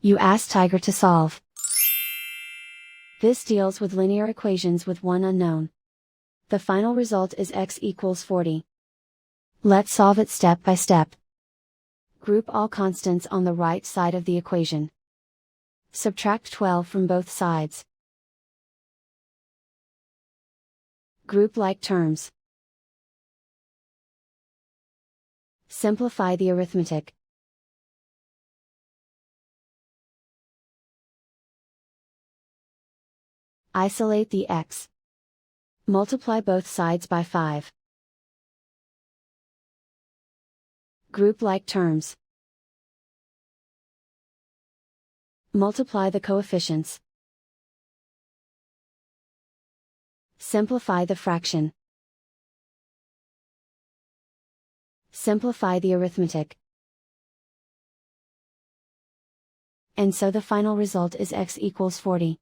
You ask Tiger to solve. This deals with linear equations with one unknown. The final result is x equals 40. Let's solve it step by step. Group all constants on the right side of the equation. Subtract 12 from both sides. Group like terms. Simplify the arithmetic. Isolate the x. Multiply both sides by 5. Group like terms. Multiply the coefficients. Simplify the fraction. Simplify the arithmetic. And so the final result is x equals 40.